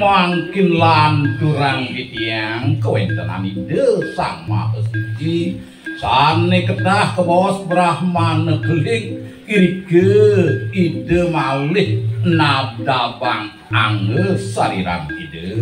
Mangkin lanturang kitiang kewentenan ide sang mahasuci sane kedah kebos brahmana keling irike ide malih nadabang angge sariran ide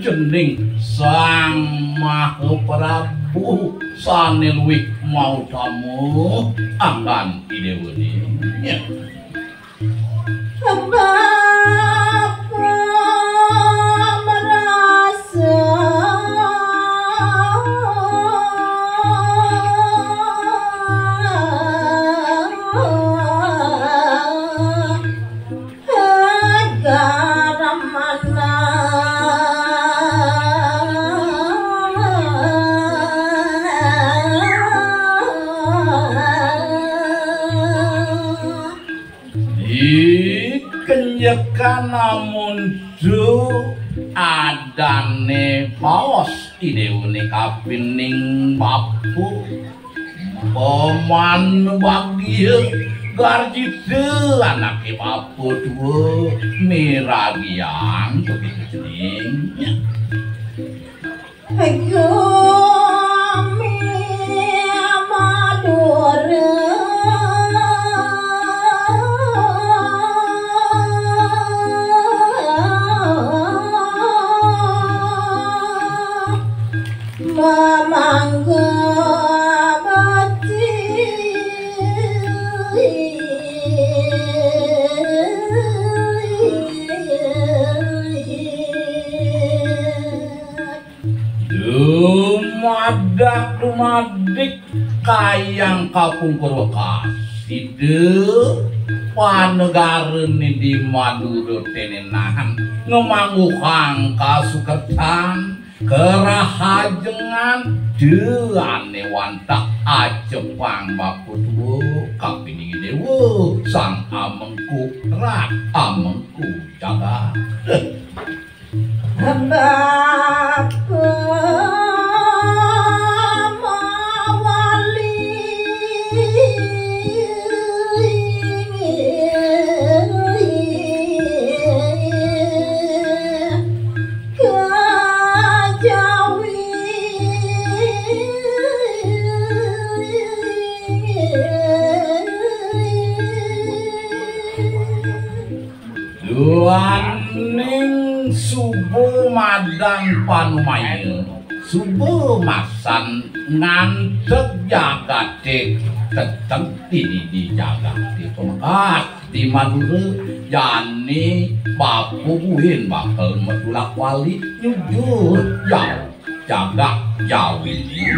cening sang Mahaprabu sane luwih mau tamu akan ideweni namun do adane paos ideune kapining bapu paman bagya garjite anake bapu duwe miragian begitu cening ayo dumadik kayang kapungkur Bekasi panegaren di Madura tenenahan ngemanguhang kasukertan kerahajengan deane wantak ajepang bakudu kapining dewa sang amengku rak amengku jaga Duaning subuh madan panumaya subuh masan ngantek jagate tetep ini di jagate pemakas di Madura jani papuhin bakal medulak wali jujur jauh jagak jauh ini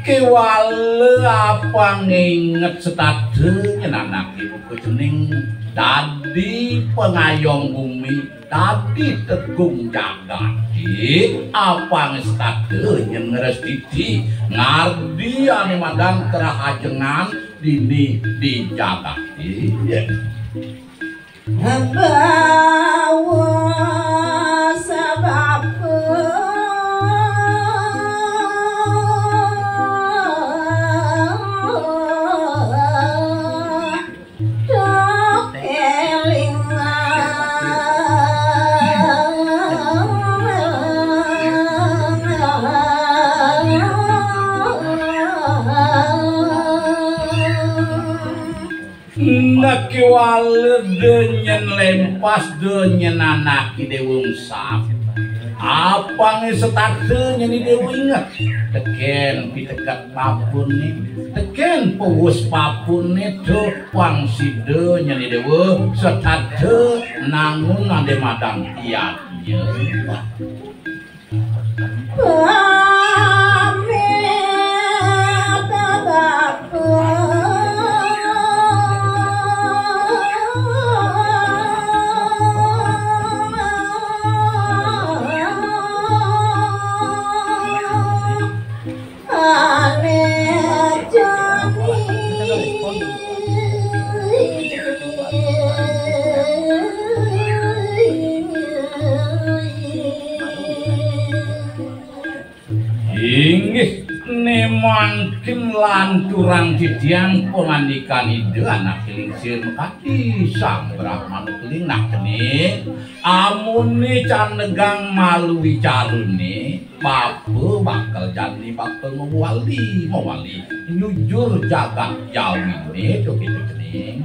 Kewale apa nginget setade anak ibu kejening dadi pengayom bumi dadi tegung jagat apa setade yang ngerestiti ngardi ane madan kerahajengan dini di jagat bawa sabab Nakiwale denyen lempas denyen anak idewung sap apa ngesetade nyeni dewu inget teken pitekat papun nih teken pewus papun nih do wangside nyeni dewu setade nangun ade madang iatnya inggih ne mangkin lanturang didiang pengandikan ide anak kelingsir mekati sang brahmana keling nak kene amune canegang malu wicarune pape bakal jani bakal mewali jujur jagat jawine to gitu kene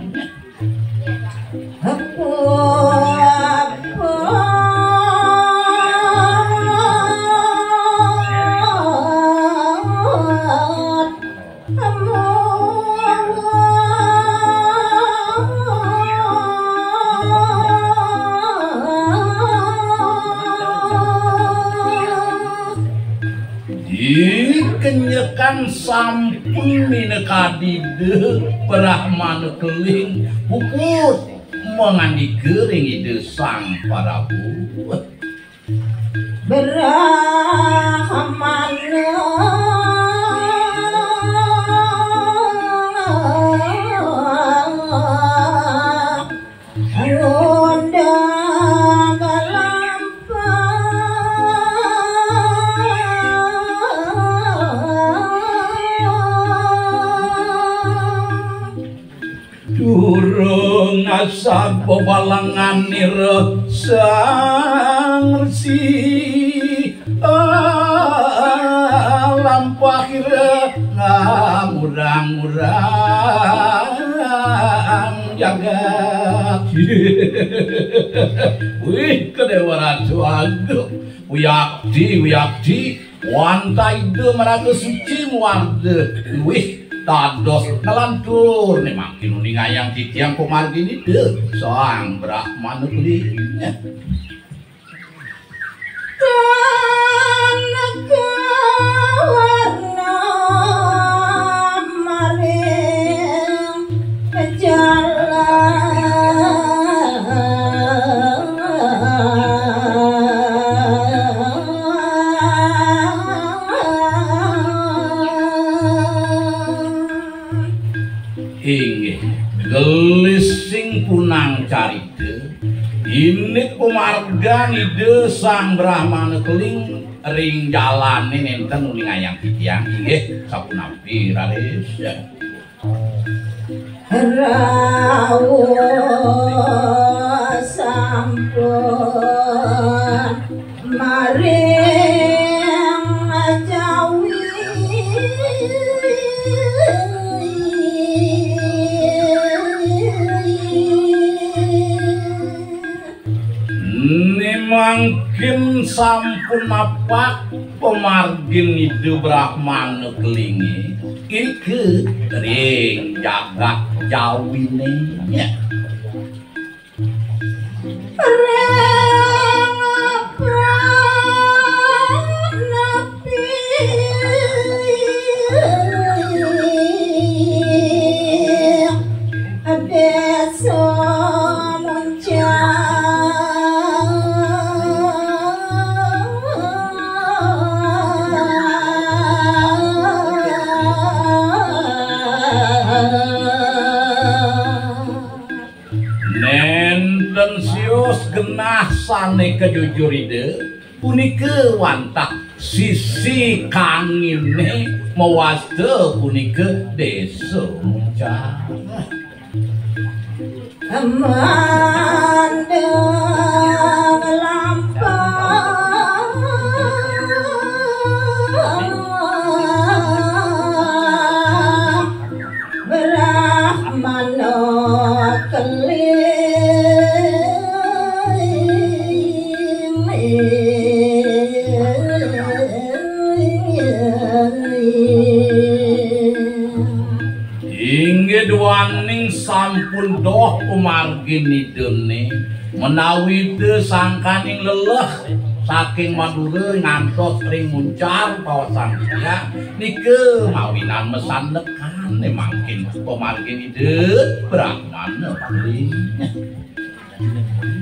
kenyekan sampun minekadide brahmana keling puput mengandi kering ide sang Prabu Brahmana asap pewalangan nira sang resi lampahira ngamurang-murang jagat wih kedewa ratu aduh wiyakti wantai de meraga suci muarde wih dados ngelantur nih makin uning ayang titiang pemargini deh sang brahmana keling warna maring inggih gelising punang carite ini pemargan ide sang brahmana keling ring jalan ini nenten uning ayang titiang inggih sapunapi raris rawuh sampun maring jawi mungkin sampun apa pemargin itu brahmana kelingi iki ring jagat jawine genah sane kejujur ide punika wantah sisi kangine mewasta punika desa Muncar. Mandang lampah Brahmana inggih duaning sampun doh umarginidene menawi teu sangkaning leleh saking Madura ngantos ring Muncar pawasan ya nike mawinan mesan nekan mangkin pemarginide Brahmana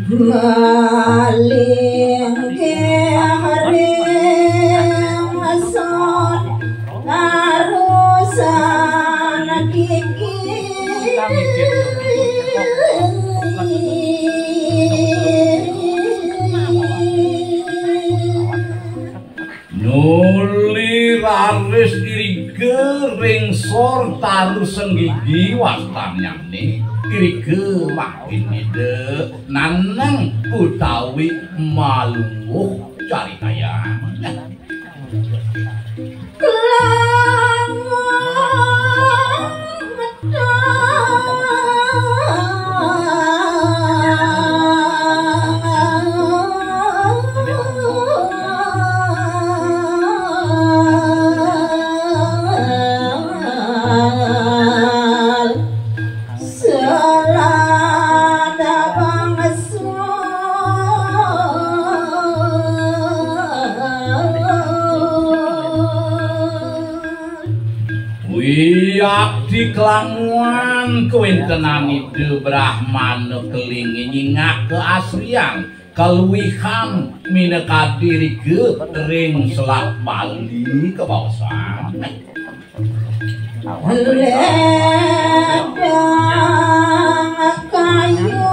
maling kering asor narusan kiki nuli raris irige ring sor tarusen gigi wastanyane irige makin ide nanang utawi malungguh caritayang Yakti kelanguan kewintenan itu Brahmana kelingi nyingak keasrian keluihan minekati ke ring selak Bali ke bawah ledang kayu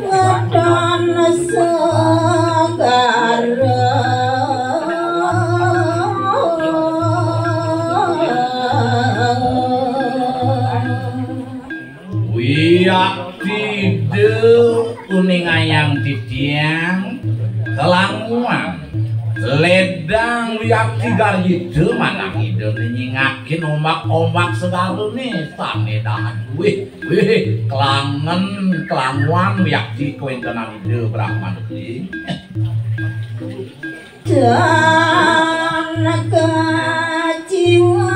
wedan segara yakti de kuning ayang titiang kelanguan ledang yakti garji de manang ide nyingakin omak-omak segalune sane dahan wih kelangen kelanguan yakti kewintenan ide Brahmana dan kejiwa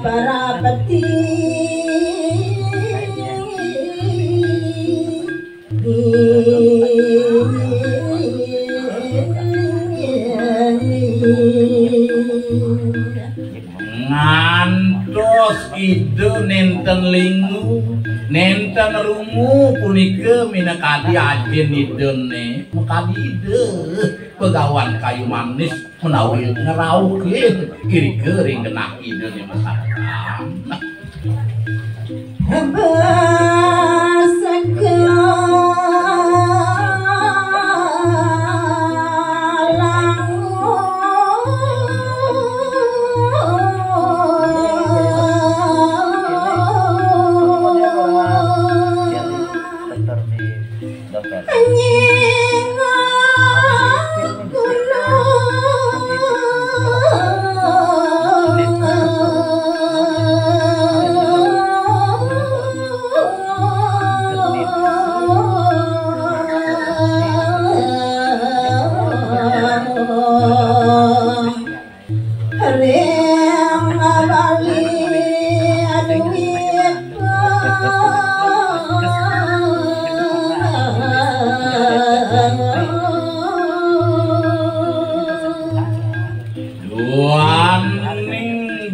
para peti ngantos ide nenten lingu nenten rungu punika minekadi ajen idene mekadi ide pegawan kayu manis menawi ngeraukin iri kering genah idene masyarakat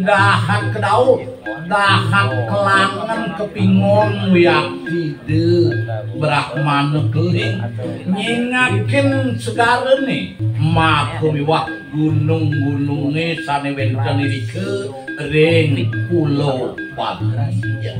dahan kedau dahan kelangan kepingon yakti de Brahmana keling nyingakin segala nih maku wiwak gunung-gununge sane wenten irike ring pulau Padriya.